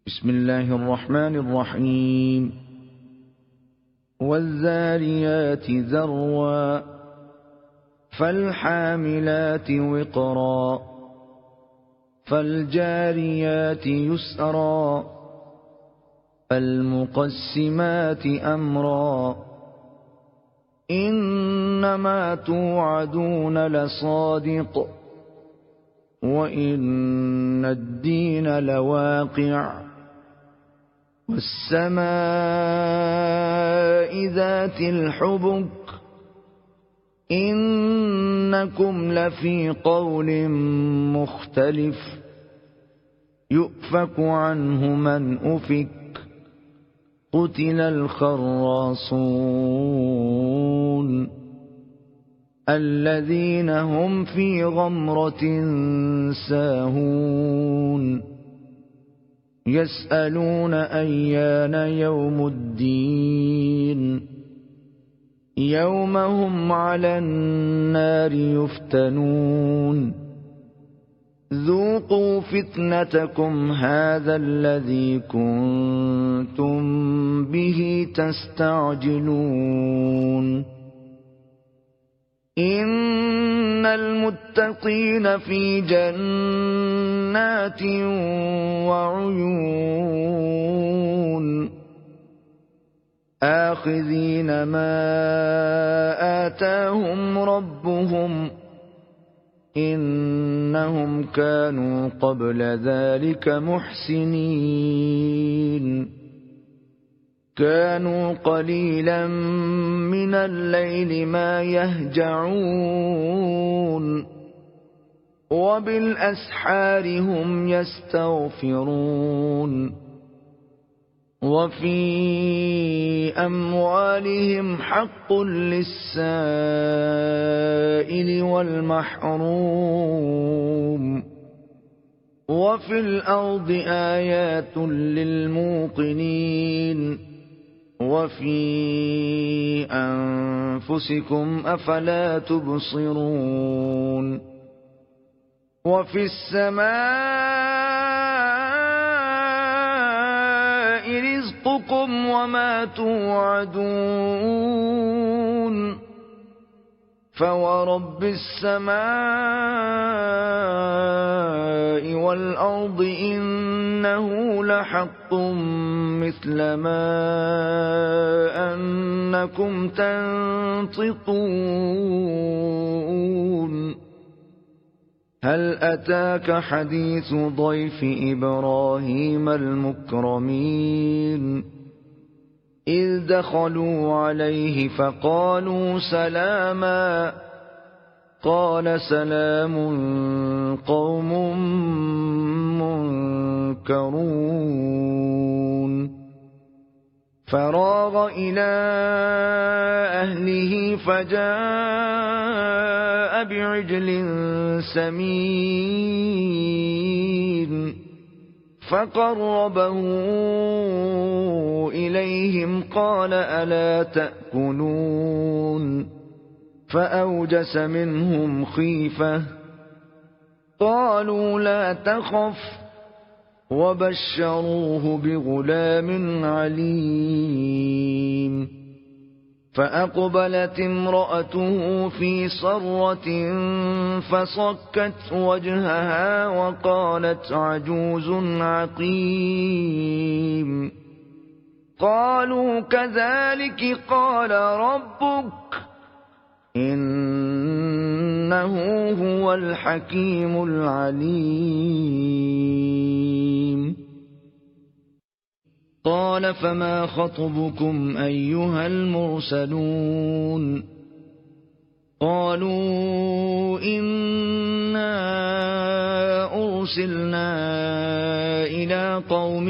بسم الله الرحمن الرحيم. والذاريات ذروا فالحاملات وقرا فالجاريات يسرا فالمقسمات أمرا إنما توعدون لصادق وإن الدين لواقع والسماء ذات الحبك إنكم لفي قول مختلف يؤفك عنه من أفك قتل الخراصون الذين هم في غمرة ساهون يسألون أيان يوم الدين يوم هم على النار يفتنون ذوقوا فتنتكم هذا الذي كنتم به تستعجلون إن المتقين في جنات وعيون آخذين ما آتاهم ربهم إنهم كانوا قبل ذلك محسنين كانوا قليلا من الليل ما يهجعون وبالأسحار هم يستغفرون وفي أموالهم حق للسائل والمحروم وفي الأرض آيات للموقنين وفي أنفسكم أفلا تبصرون وفي السماء رزقكم وما توعدون فورب السماء والأرض إنه لحق مثل ما أنكم تنطقون هل أتاك حديث ضيف إبراهيم المكرمين إذ دخلوا عليه فقالوا سلاما قال سلام قوم منكرون فراغ إلى أهله فجاء بعجل سمين فقربه إليهم قال ألا تأكلون فأوجس منهم خيفة قالوا لا تخف وبشروه بغلام عليم فأقبلت امرأته في صرة فصكت وجهها وقالت عجوز عقيم قالوا كذلك قال ربك إنه هو الحكيم العليم قال فما خطبكم أيها المرسلون قالوا إنا أرسلنا إلى قوم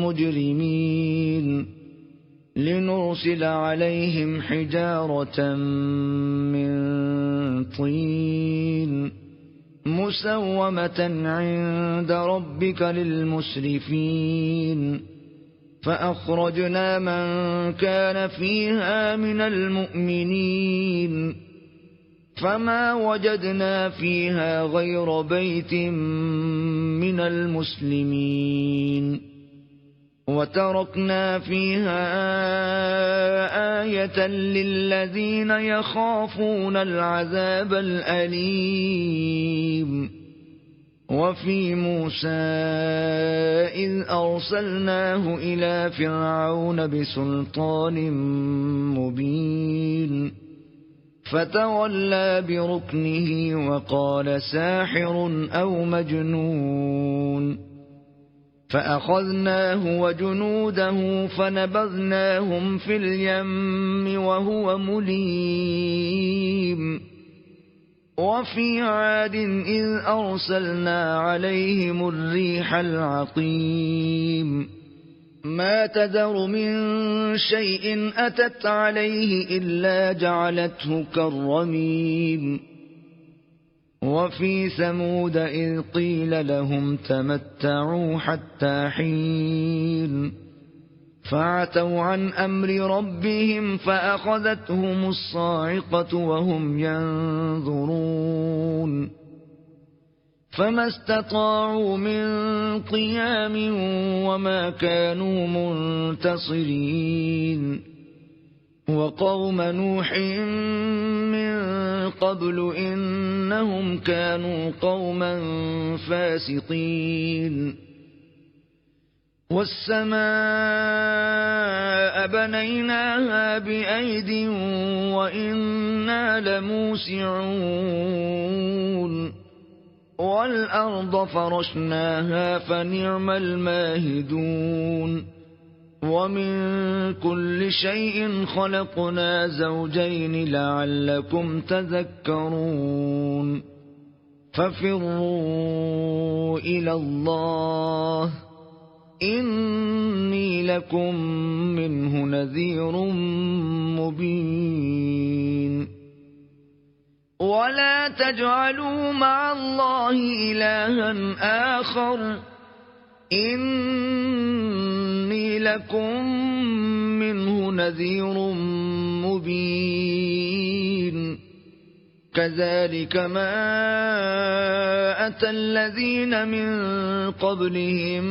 مجرمين لنرسل عليهم حجارة من طين مسومة عند ربك للمسرفين فأخرجنا من كان فيها من المؤمنين فما وجدنا فيها غير بيت من المسلمين وتركنا فيها آية للذين يخافون العذاب الأليم. وفي موسى إذ أرسلناه إلى فرعون بسلطان مبين فتولى بركنه وقال ساحر أو مجنون، فأخذناه وجنوده فنبذناهم في اليم وهو مليم. وفي عاد إذ أرسلنا عليهم الريح العقيم ما تذر من شيء أتت عليه إلا جعلته كالرميم. وفي ثمود إذ قيل لهم تمتعوا حتى حين فعتوا عن أمر ربهم فأخذتهم الصاعقة وهم ينظرون فما استطاعوا من قيام وما كانوا منتصرين. وقوم نوح من قبل إنهم كانوا قوما فاسقين. والسماء بنيناها بأيد وإنا لموسعون والأرض فرشناها فنعم الماهدون. ومن كل شيء خلقنا زوجين لعلكم تذكرون. ففروا إلى الله إني لكم منه نذير مبين. ولا تجعلوا مع الله إلها آخر إني لكم منه نذير مبين. كذلك ما أتى الذين من قبلهم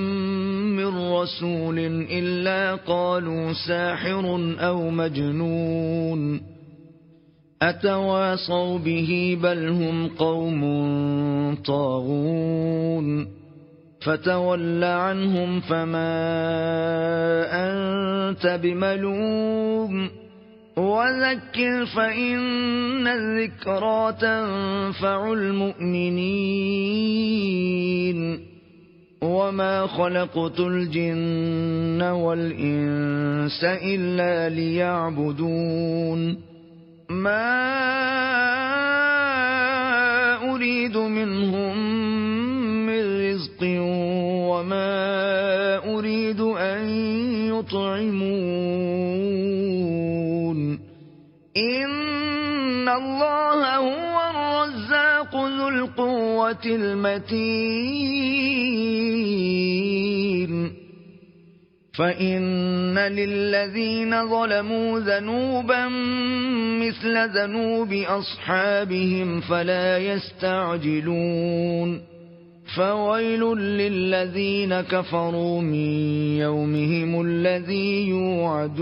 من رسول إلا قالوا ساحر أو مجنون أتواصوا به بل هم قوم طاغون. فتول عنهم فما أنت بملوم وذكر فإن الذكرى تنفع المؤمنين. وما خلقت الجن والإنس إلا ليعبدون ما أريد منهم من رزق وما أريد أن يطعمون إن الله هو الرزاق ذو القوة المتين. فإن للذين ظلموا ذنوبا مثل ذنوب أصحابهم فلا يستعجلون. فويل للذين كفروا من يومهم الذي يوعدون.